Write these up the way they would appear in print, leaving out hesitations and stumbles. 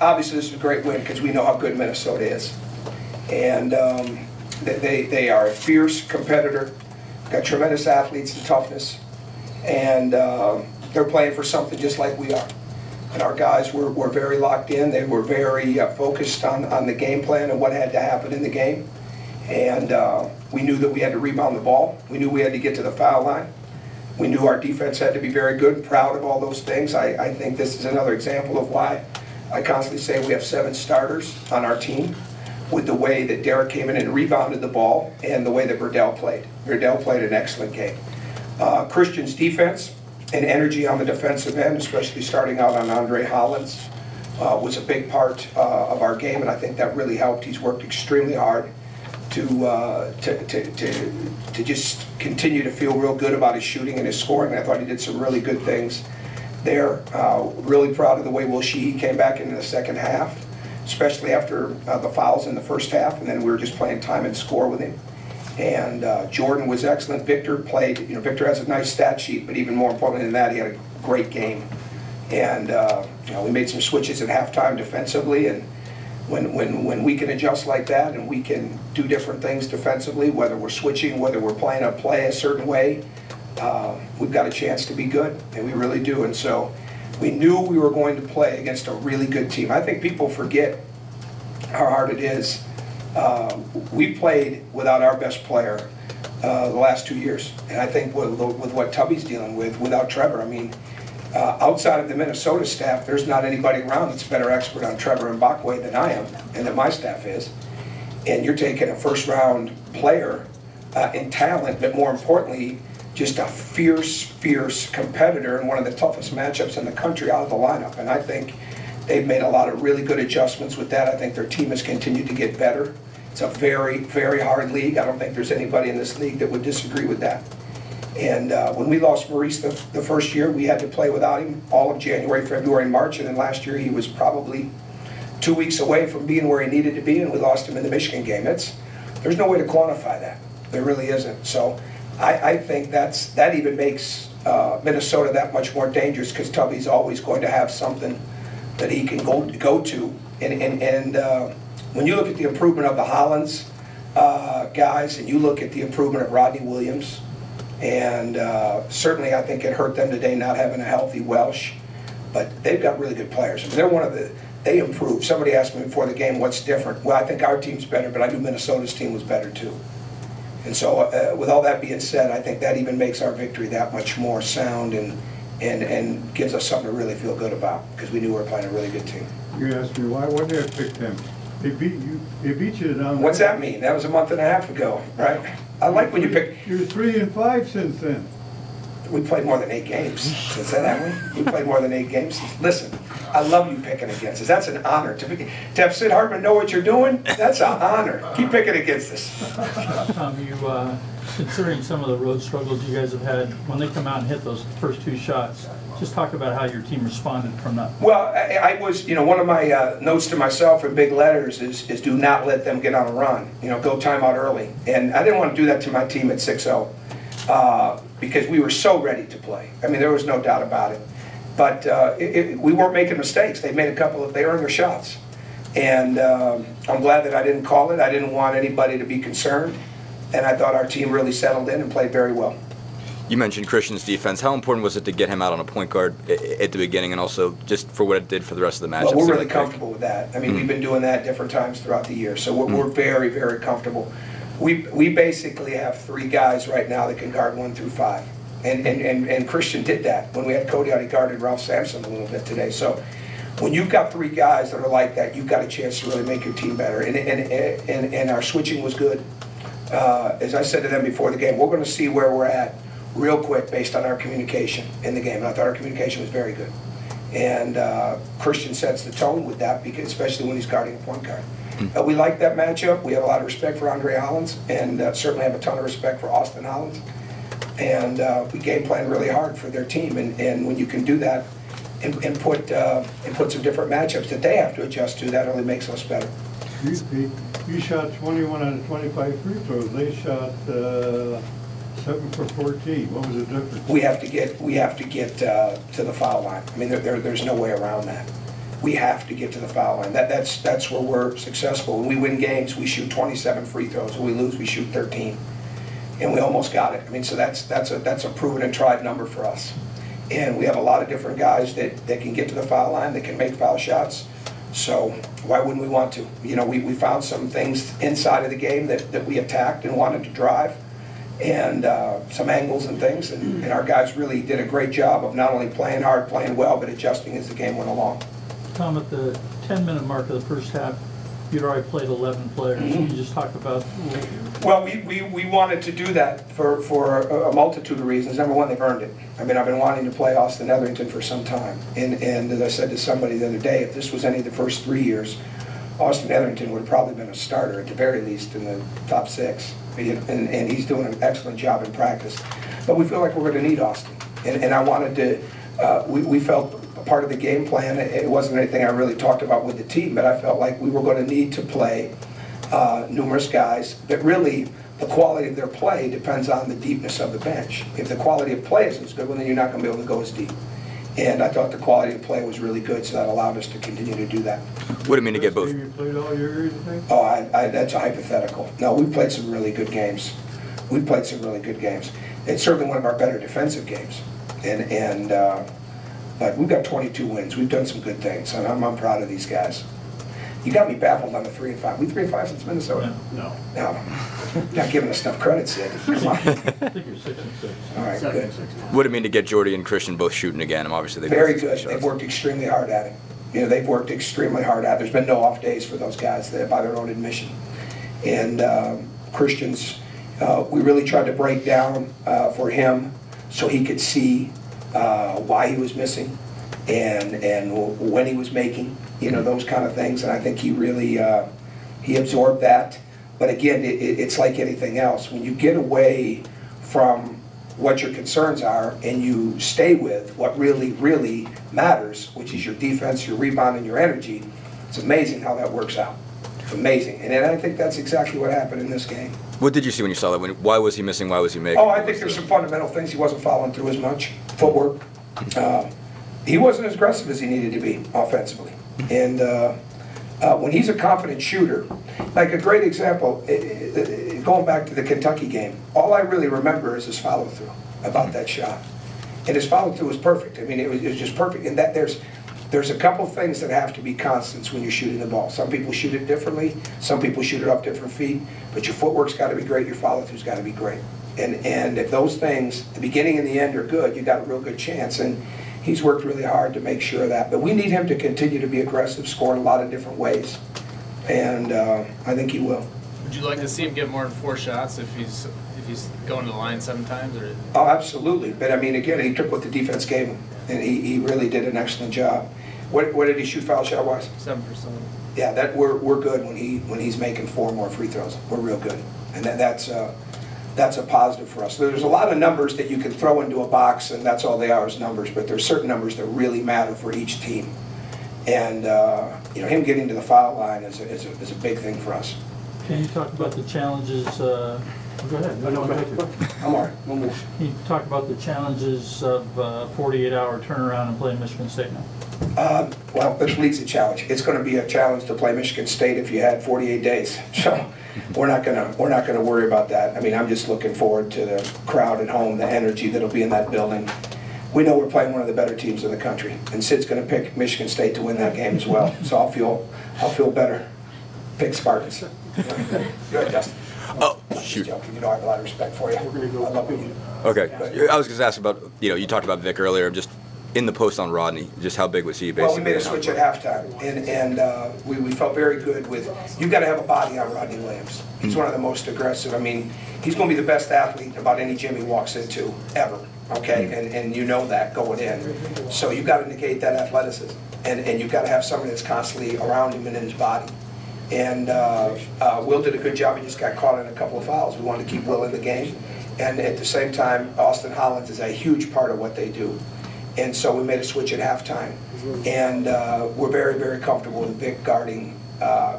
obviously this is a great win because we know how good Minnesota is. And they are a fierce competitor, got tremendous athletes and toughness, and they're playing for something just like we are. And our guys were very locked in. They were very focused on the game plan and what had to happen in the game. And we knew that we had to rebound the ball. We knew we had to get to the foul line. We knew our defense had to be very good and proud of all those things. I think this is another example of why I constantly say we have 7 starters on our team, with the way that Derek came in and rebounded the ball and the way that Verdell played. Verdell played an excellent game. Christian's defense and energy on the defensive end, especially starting out on Andre Hollins, was a big part of our game, and I think that really helped. He's worked extremely hard to just continue to feel real good about his shooting and his scoring. And I thought he did some really good things there. Really proud of the way Will Sheehy came back into the second half, especially after the fouls in the first half, and then we were just playing time and score with him. And Jordan was excellent. Victor played, Victor has a nice stat sheet, but even more importantly than that, he had a great game. And we made some switches at halftime defensively, and when we can adjust like that and we can do different things defensively, whether we're switching, whether we're playing a play a certain way, we've got a chance to be good, and we really do. And so we knew we were going to play against a really good team. I think people forget how hard it is. We played without our best player the last 2 years, and I think with what Tubby's dealing with, without Trevor, I mean, outside of the Minnesota staff, there's not anybody around that's a better expert on Trevor Mbakwe than I am, and that my staff is. And you're taking a first-round player in talent, but more importantly, just a fierce competitor in one of the toughest matchups in the country out of the lineup. And I think they've made a lot of really good adjustments with that. I think their team has continued to get better. It's a very hard league. I don't think there's anybody in this league that would disagree with that. And when we lost Maurice the first year, we had to play without him all of January, February, and March. And then last year, he was probably 2 weeks away from being where he needed to be, and we lost him in the Michigan game. There's no way to quantify that. There really isn't. So I think that even makes Minnesota that much more dangerous, because Tubby's always going to have something that he can go to. And when you look at the improvement of the Hollins guys, and you look at the improvement of Rodney Williams, and certainly I think it hurt them today not having a healthy Welsh, but they've got really good players. I mean, they improved. Somebody asked me before the game, what's different? Well, I think our team's better, but I knew Minnesota's team was better too. And so with all that being said, I think that even makes our victory that much more sound and gives us something to really feel good about, because we knew we were playing a really good team. You asked me why did I pick them? They beat you. They beat you down. What's that mean? That was a month and a half ago, right? I like when you pick. You're 3-5 since then. We played more than 8 games since then, haven't we? We played more than 8 games. Listen, I love you picking against us. That's an honor to have Sid Hartman know what you're doing. That's an honor. Keep picking against us. Considering some of the road struggles you guys have had, when they come out and hit those first 2 shots, just talk about how your team responded from that. Well, I was, one of my notes to myself in big letters is do not let them get on a run. Go timeout early. And I didn't want to do that to my team at 6-0 because we were so ready to play. I mean, there was no doubt about it. But we weren't making mistakes. They made they earned their shots. And I'm glad that I didn't call it. I didn't want anybody to be concerned. And I thought our team really settled in and played very well. You mentioned Christian's defense. How important was it to get him out on a point guard at the beginning, and also just for what it did for the rest of the match? Well, we're really comfortable with that. I mean, we've been doing that different times throughout the year, so we're very comfortable. We basically have 3 guys right now that can guard 1 through 5, and Christian did that. When we had Cody out, he guarded Ralph Sampson a little bit today. So when you've got 3 guys that are like that, you've got a chance to really make your team better. And our switching was good. As I said to them before the game, we're going to see where we're at real quick based on our communication in the game. And I thought our communication was very good. And Christian sets the tone with that, because especially when he's guarding a point guard. We like that matchup. We have a lot of respect for Andre Hollins, and certainly have a ton of respect for Austin Hollins. And we game plan really hard for their team. And when you can do that and put some different matchups that they have to adjust to, that only makes us better. You shot 21 out of 25 free throws. They shot 7 for 14. What was the difference? We have to get to the foul line. I mean, there's no way around that. we have to get to the foul line. That's where we're successful. When we win games, we shoot 27 free throws. When we lose, we shoot 13. And we almost got it. I mean, so that's a proven and tried number for us. And we have a lot of different guys that can get to the foul line, that can make foul shots. So why wouldn't we want to? You know, we found some things inside of the game that we attacked and wanted to drive, and some angles and things. And our guys really did a great job of not only playing hard, playing well, but adjusting as the game went along. Tom, at the 10-minute mark of the first half, you'd already played 11 players. Can you just talk about? Well, we wanted to do that for a multitude of reasons. Number one, they've earned it. I mean, I've been wanting to play Austin Etherington for some time. And as I said to somebody the other day, if this was any of the first 3 years, Austin Etherington would have probably been a starter, at the very least, in the top 6. And he's doing an excellent job in practice. But we feel like we're going to need Austin. And I wanted to, we felt part of the game plan, it wasn't anything I really talked about with the team, but I felt like we were going to need to play numerous guys, but really the quality of their play depends on the deepness of the bench. If the quality of play isn't as good, well, then you're not going to be able to go as deep. And I thought the quality of play was really good, so that allowed us to continue to do that. What do you mean to get both? You played all year, you think? Oh, that's a hypothetical. No, we've played some really good games. We've played some really good games. It's certainly one of our better defensive games. But we've got 22 wins. We've done some good things, and I'm proud of these guys. You got me baffled on the 3-5. We 3-5 since Minnesota? No. No. Not giving us enough credit, Sid. Come on. I think you're 6-6. All right, good. What do you mean to get Jordy and Christian both shooting again? Obviously they've Very missed some good. shots. They've worked extremely hard at it. You know, they've worked extremely hard at it. There's been no off days for those guys by their own admission. And Christian's, we really tried to break down for him so he could see why he was missing and when he was making, you know, those kind of things. And I think he really, he absorbed that. But again, it's like anything else. When you get away from what your concerns are and you stay with what really, really matters, which is your defense, your rebound, and your energy, it's amazing how that works out. It's amazing. And I think that's exactly what happened in this game. What did you see when you saw that? Why was he missing? Why was he making? Oh, I think there's some fundamental things. He wasn't following through as much. Footwork. He wasn't as aggressive as he needed to be offensively. And when he's a confident shooter, like a great example, going back to the Kentucky game, all I really remember is his follow-through about that shot. And his follow-through was perfect. I mean, it was just perfect. And that there's a couple things that have to be constants when you're shooting the ball. Some people shoot it differently. Some people shoot it up different feet. But your footwork's got to be great. Your follow-through's got to be great. And if those things, the beginning and the end, are good, you got a real good chance. And he's worked really hard to make sure of that. But we need him to continue to be aggressive, score in a lot of different ways. And I think he will. Would you like to see him get more than 4 shots if he's going to the line 7 times? Or? Oh, absolutely. But I mean, again, he took what the defense gave him, and he really did an excellent job. What did he shoot foul shot wise? 7%. Yeah, that we're good when he's making 4 more free throws. We're real good, and that's a positive for us. There's a lot of numbers that you can throw into a box, and that's all they are is numbers. But there's certain numbers that really matter for each team, and you know, him getting to the foul line is a big thing for us. Can you talk about the challenges? Go ahead. No, go ahead. I'm all right. One more. Can you talk about the challenges of 48-hour turnaround and playing Michigan State now? Well, this league's a challenge. It's going to be a challenge to play Michigan State if you had 48 days. So we're not gonna worry about that. I mean, I'm just looking forward to the crowd at home, the energy that'll be in that building. We know we're playing one of the better teams in the country, and Sid's going to pick Michigan State to win that game as well. So I'll feel better. Pick Spartans. Go ahead, Justin. Oh, shoot. You know I have a lot of respect for you. I love you. Okay. I was going to ask about, you talked about Vic earlier, just in the post on Rodney, just how big was he basically? Well, we made a switch at halftime, and we felt very good with, you've got to have a body on Rodney Williams. He's one of the most aggressive. I mean, he's going to be the best athlete about any gym he walks into, ever, okay? And you know that going in. So you've got to negate that athleticism, and you've got to have somebody that's constantly around him and in his body. And Will did a good job. He just got caught in a couple of fouls. We wanted to keep Will in the game. And at the same time, Austin Hollins is a huge part of what they do. And so we made a switch at halftime. And we're very, very comfortable with Vic guarding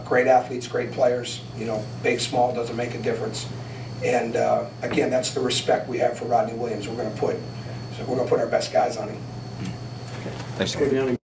great athletes, great players. You know, big, small, doesn't make a difference. And again, that's the respect we have for Rodney Williams. We're going to put our best guys on him. Thanks.